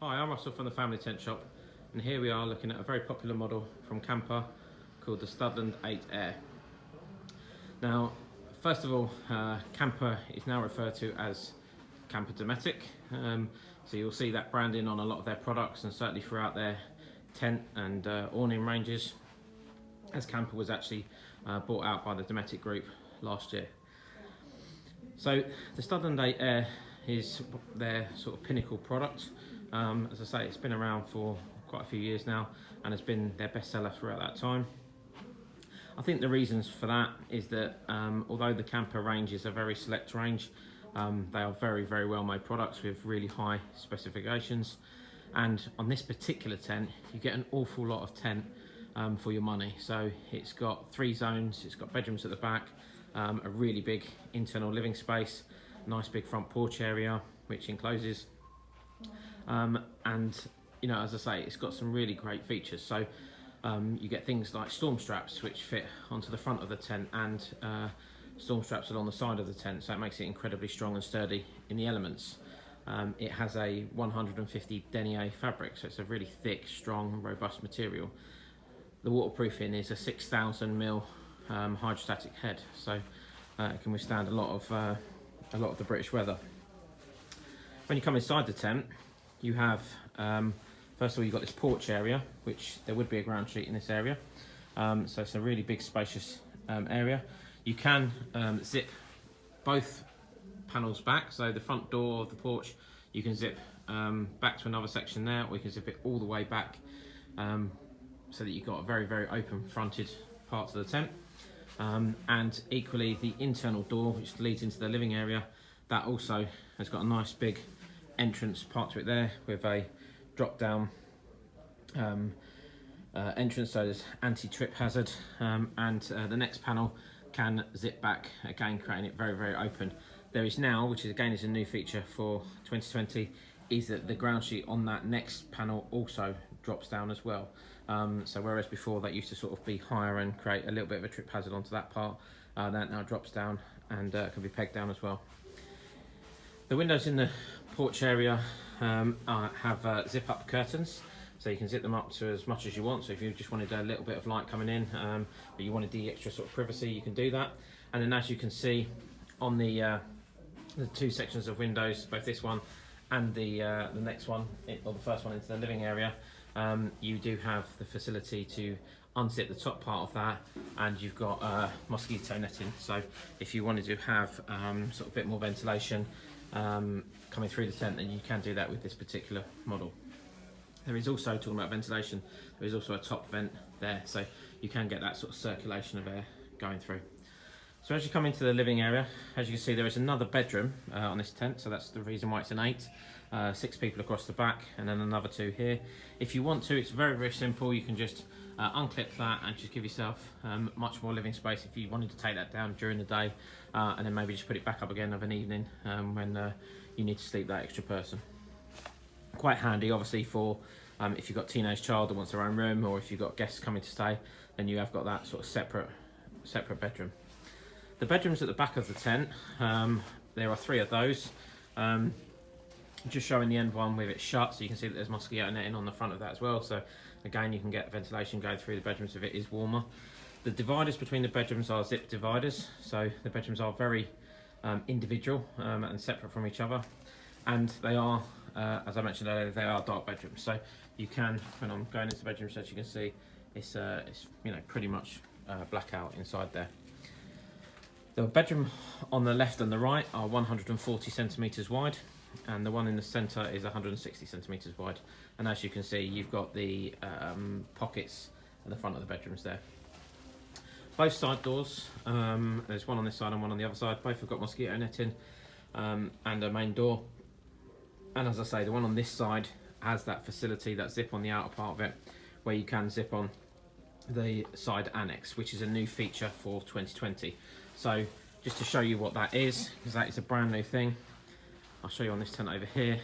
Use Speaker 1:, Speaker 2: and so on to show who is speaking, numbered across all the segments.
Speaker 1: Hi, I'm Russell from the Family Tent Shop, and here we are looking at a very popular model from Kampa called the Studland 8 Air. Now, first of all, Kampa is now referred to as Kampa Dometic, so you'll see that branding on a lot of their products and certainly throughout their tent and awning ranges, as Kampa was actually bought out by the Dometic Group last year. So the Studland 8 Air is their sort of pinnacle product. As I say, it's been around for quite a few years now and has been their bestseller throughout that time. I think the reasons for that is that although the Kampa range is a very select range, they are very well made products with really high specifications, and on this particular tent you get an awful lot of tent for your money. So it's got 3 zones, it's got bedrooms at the back, a really big internal living space, nice big front porch area which encloses, and you know, as I say, it's got some really great features. So you get things like storm straps which fit onto the front of the tent, and storm straps along the side of the tent, so it makes it incredibly strong and sturdy in the elements. It has a 150 denier fabric, so it's a really thick, strong, robust material. The waterproofing is a 6,000mm hydrostatic head, so it can withstand a lot of the British weather. When you come inside the tent, you have first of all, you've got this porch area, which there would be a ground sheet in this area, so it's a really big spacious area. You can zip both panels back, so the front door of the porch you can zip back to another section there, or you can zip it all the way back, so that you've got a very open fronted part of the tent. And equally, the internal door which leads into the living area, that also has got a nice big entrance part to it there with a drop down entrance, so there's anti-trip hazard, and the next panel can zip back again, creating it very open. There is now, which is again is a new feature for 2020, is that the ground sheet on that next panel also drops down as well. So whereas before that used to sort of be higher and create a little bit of a trip hazard onto that part, that now drops down and can be pegged down as well. The windows in the porch area have zip-up curtains, so you can zip them up to as much as you want. So if you just wanted a little bit of light coming in, but you wanted the extra sort of privacy, you can do that. And then, as you can see on the 2 sections of windows, both this one and the next one, or the first one into the living area, you do have the facility to unzip the top part of that, and you've got mosquito netting. So if you wanted to have sort of a bit more ventilation coming through the tent, then you can do that with this particular model. There is also, talking about ventilation, there is also a top vent there, so you can get that sort of circulation of air going through. So as you come into the living area, as you can see, there is another bedroom on this tent, so that's the reason why it's an 8. 6 people across the back, and then another 2 here. If you want to, it's very simple. You can just unclip that and just give yourself much more living space if you wanted to take that down during the day, and then maybe just put it back up again of an evening when you need to sleep that extra person. Quite handy, obviously, for if you've got a teenage child that wants their own room, or if you've got guests coming to stay, then you have got that sort of separate bedroom. The bedrooms at the back of the tent, there are 3 of those. Just showing the end one with it shut, so you can see that there's mosquito netting on the front of that as well, so again you can get ventilation going through the bedrooms if it is warmer. The dividers between the bedrooms are zip dividers, so the bedrooms are very individual and separate from each other, and they are, as I mentioned earlier, they are dark bedrooms, so you can, when I'm going into the bedrooms, as you can see, it's you know, pretty much blackout inside there. The bedroom on the left and the right are 140 centimetres wide, and the one in the centre is 160 centimetres wide. And as you can see, you've got the pockets at the front of the bedrooms there. Both side doors, there's one on this side and one on the other side, both have got mosquito netting and a main door. And as I say, the one on this side has that facility, that zip on the outer part of it, where you can zip on the side annex, which is a new feature for 2020. So just to show you what that is, because that is a brand new thing, I'll show you on this tent over here.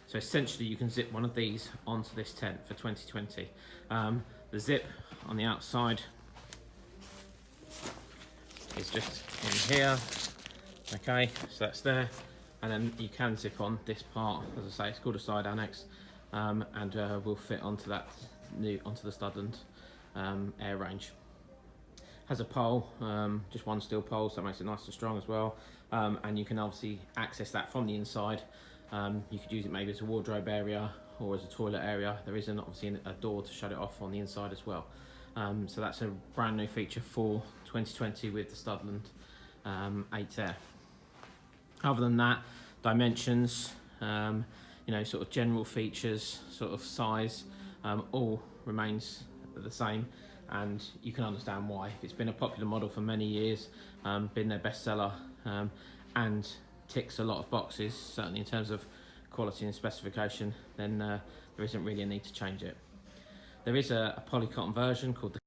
Speaker 1: So essentially you can zip one of these onto this tent for 2020. The zip on the outside is just in here, okay, so that's there, and then you can zip on this part. As I say, it's called a side annex, and will fit onto the Studland air range. Has a pole, just one steel pole, so that makes it nice and strong as well. And you can obviously access that from the inside. You could use it maybe as a wardrobe area or as a toilet area. There is obviously a door to shut it off on the inside as well. So that's a brand new feature for 2020 with the Studland 8 Air. Other than that, dimensions, sort of general features, sort of size, all remains the same, and you can understand why. It's been a popular model for many years, been their bestseller, and ticks a lot of boxes, certainly in terms of quality and specification, then there isn't really a need to change it. There is a polycotton version called the